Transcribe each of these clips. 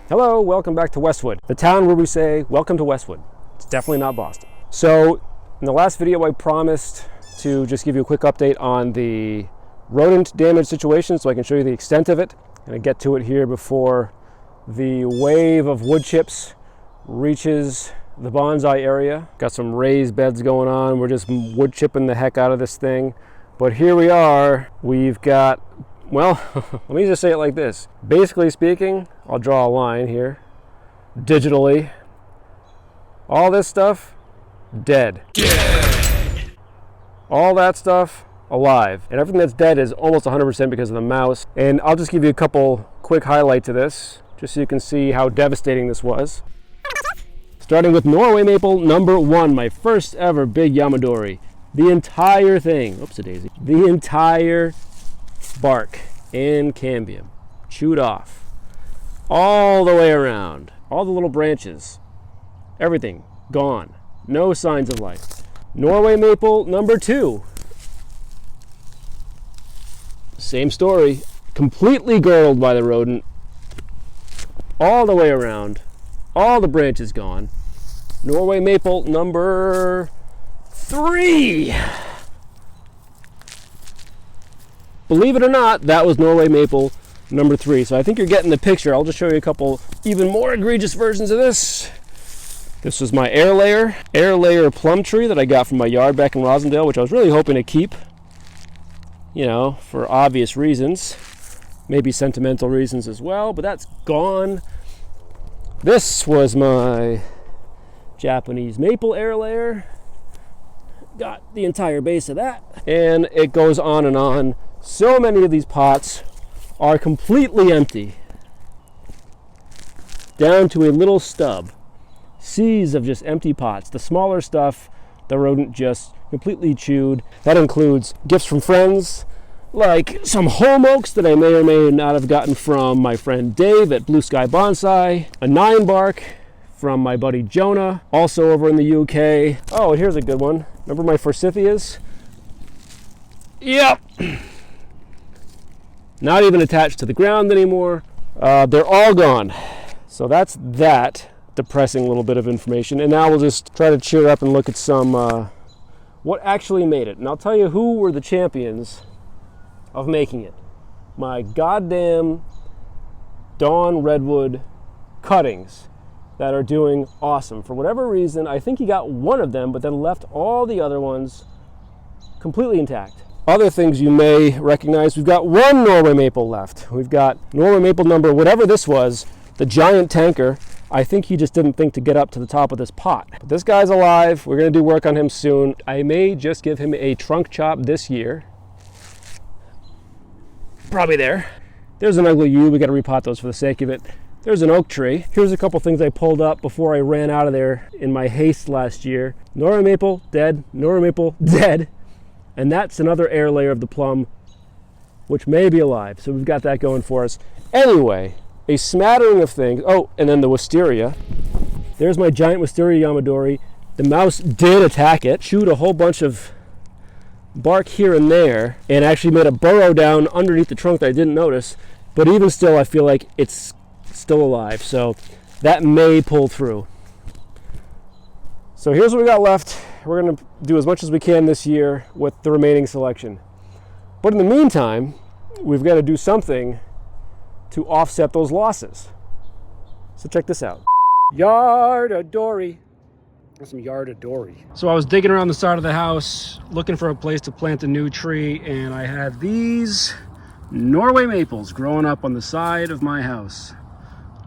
Hello, welcome back to Westwood, the town where we say, welcome to Westwood. It's definitely not Boston. So, in the last video I promised to just give you a quick update on the rodent damage situation so I can show you the extent of it. And I get to it here before the wave of wood chips reaches the bonsai area. Got some raised beds going on. We're just wood chipping the heck out of this thing. But here we are. We've got, well, let me just say it like this. Basically speaking, I'll draw a line here, digitally. All this stuff, dead. All that stuff, alive. And everything that's dead is almost 100% because of the mouse. And I'll just give you a couple quick highlights of this, just so you can see how devastating this was. Starting with Norway maple number 1, my first ever big Yamadori. The entire thing, oops a daisy, the entire bark and cambium chewed off all the way around, all the little branches, everything gone, no signs of life. Norway maple number 2, same story, completely girdled by the rodent, all the way around, all the branches gone. Norway maple number 3. Believe it or not, that was Norway maple number 3. So I think you're getting the picture. I'll just show you a couple even more egregious versions of this. This was my air layer plum tree that I got from my yard back in Rosendale, which I was really hoping to keep, you know, for obvious reasons, maybe sentimental reasons as well, but that's gone. This was my Japanese maple air layer. Got the entire base of that, and it goes on and on. So many of these pots are completely empty, down to a little stub. Seas of just empty pots. The smaller stuff, the rodent just completely chewed. That includes gifts from friends, like some home oaks that I may or may not have gotten from my friend Dave at Blue Sky Bonsai, a 9-bark from my buddy Jonah, also over in the UK. Oh, and here's a good one. Remember my forsythias? Yep. Not even attached to the ground anymore. They're all gone. So that's that depressing little bit of information. And now we'll just try to cheer up and look at some what actually made it. And I'll tell you who were the champions of making it. My goddamn Dawn Redwood cuttings that are doing awesome. For whatever reason, I think he got one of them, but then left all the other ones completely intact. Other things you may recognize, we've got one Norway maple left. We've got Norway maple number, whatever this was, the giant tanker. I think he just didn't think to get up to the top of this pot. But this guy's alive. We're gonna do work on him soon. I may just give him a trunk chop this year. Probably there. There's an ugly yew. We gotta repot those for the sake of it. There's an oak tree. Here's a couple things I pulled up before I ran out of there in my haste last year. Norway maple, dead. Norway maple, dead. And that's another air layer of the plum, which may be alive. So we've got that going for us. Anyway, a smattering of things. Oh, and then the wisteria. There's my giant wisteria Yamadori. The mouse did attack it, chewed a whole bunch of bark here and there, and actually made a burrow down underneath the trunk that I didn't notice. But even still, I feel like it's still alive. So that may pull through. So here's what we got left. We're going to do as much as we can this year with the remaining selection. But in the meantime, we've got to do something to offset those losses. So check this out. YAMADORI. That's some YAMADORI. So I was digging around the side of the house, looking for a place to plant a new tree, and I had these Norway maples growing up on the side of my house.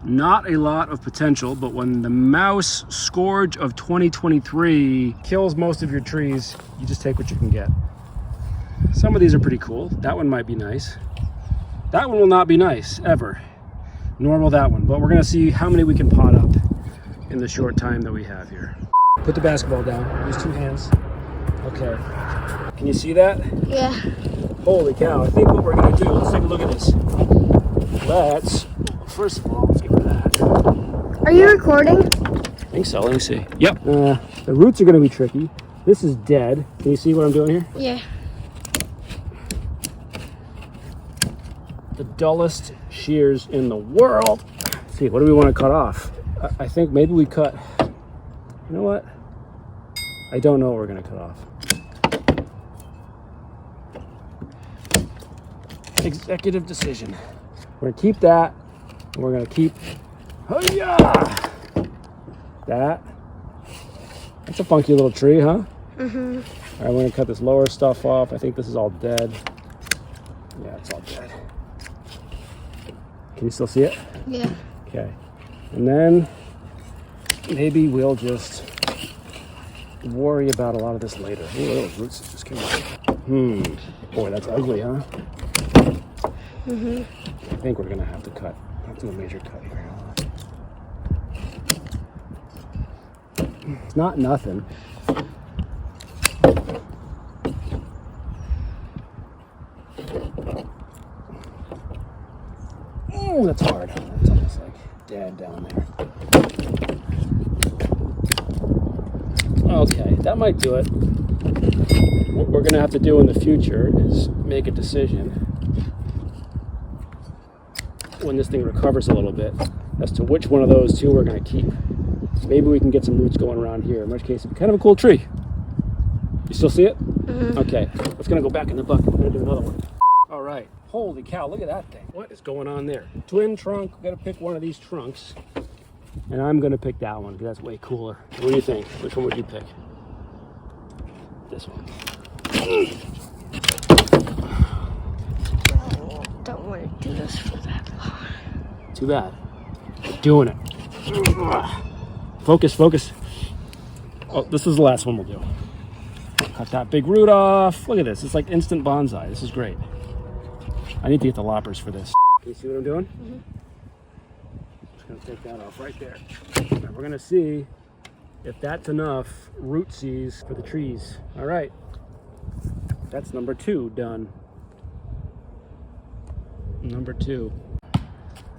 Not a lot of potential, but when the mouse scourge of 2023 kills most of your trees, you just take what you can get. Some of these are pretty cool. That one might be nice. That one will not be nice, ever. Nor will that one, but we're gonna see how many we can pot up in the short time that we have here. Put the basketball down, use 2 hands. Okay, can you see that? Yeah. Holy cow, I think what we're gonna do, let's take a look at this. First of all, let's get rid of that. Are you recording? I think so, let me see. Yep. The roots are gonna be tricky. This is dead. Can you see what I'm doing here? Yeah. the dullest shears in the world. Let's see, what do we want to cut off? I think maybe we cut, you know what? I don't know what we're going to cut off. Executive decision. We're going to keep that, and we're going to keep that. That's a funky little tree, huh? Mm-hmm. All right, we're going to cut this lower stuff off. I think this is all dead. Yeah, it's all dead. Can you still see it? Yeah. Okay. And then maybe we'll just worry about a lot of this later. Ooh, those roots just came out. Boy, that's ugly, huh? I think we're gonna have to cut. Let's do a major cut here. It's not nothing. Oh, that's hard. It's almost like dead down there. Okay, that might do it. What we're gonna have to do in the future is make a decision when this thing recovers a little bit as to which one of those two we're gonna keep. Maybe we can get some roots going around here, in which case it'd be kind of a cool tree. You still see it? Okay, it's gonna go back in the bucket. We're gonna do another one. All right, holy cow, look at that thing. What is going on there? Twin trunk, we gotta pick one of these trunks. And I'm gonna pick that one because that's way cooler. What do you think? Which one would you pick? This one. Don't want to do this for that long. Too bad. We're doing it. Focus, focus. Oh, this is the last one we'll do. Cut that big root off. Look at this. It's like instant bonsai. This is great. I need to get the loppers for this. Can you see what I'm doing? Just gonna take that off right there. Now we're gonna see if that's enough root seeds for the trees. All right. That's number 2 done. Number 2. All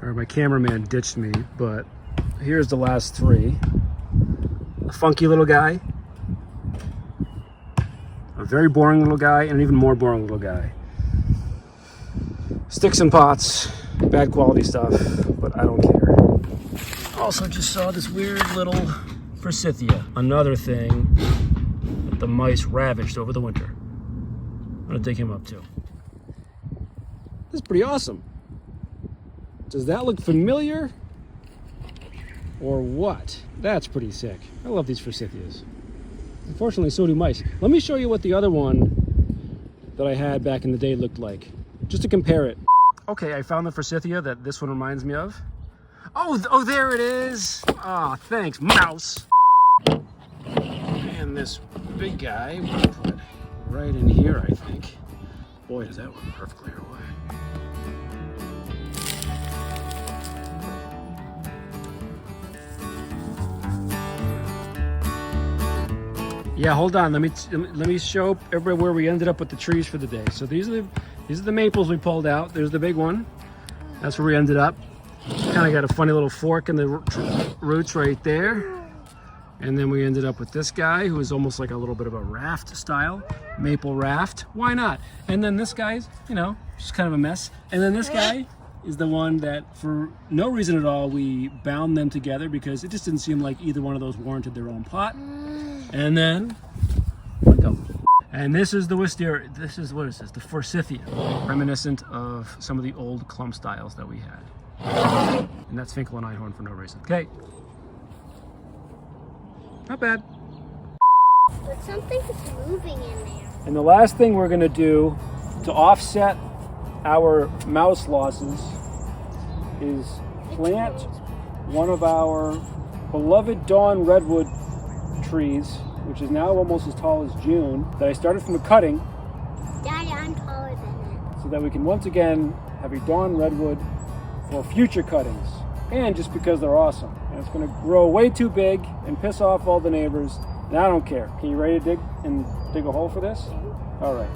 right, my cameraman ditched me, but here's the last 3. A funky little guy, a very boring little guy, and an even more boring little guy. Sticks and pots, bad quality stuff, but I don't care. Also just saw this weird little forsythia, another thing that the mice ravaged over the winter. I'm gonna dig him up too. This is pretty awesome. Does that look familiar? Or what? That's pretty sick. I love these forsythias. Unfortunately, so do mice. Let me show you what the other one that I had back in the day looked like, just to compare it. Okay, I found the forsythia that this one reminds me of. Oh, there it is. Ah, thanks, mouse. And this big guy we'll put right in here, I think. Boy, does that work perfectly or what? Yeah, hold on. Let me show everybody where we ended up with the trees for the day. So these are the maples we pulled out. There's the big one. That's where we ended up. Kind of got a funny little fork in the roots right there. And then we ended up with this guy who is almost like a little bit of a raft style, maple raft. Why not? And then this guy's, you know, just kind of a mess. And then this guy is the one that, for no reason at all, we bound them together because it just didn't seem like either one of those warranted their own pot. And then, and this is the wisteria. This is, what is this? The forsythia, reminiscent of some of the old clump styles that we had. And that's Finkel and Einhorn for no reason. Okay. Not bad. But something's moving in there. And the last thing we're gonna do to offset our mouse losses is plant one of our beloved dawn redwood trees, which is now almost as tall as June, that I started from a cutting. Daddy, I'm taller than it. So that we can once again have a dawn redwood for future cuttings. And just because they're awesome. And it's gonna grow way too big and piss off all the neighbors. And I don't care. Can you ready to dig a hole for this? All right.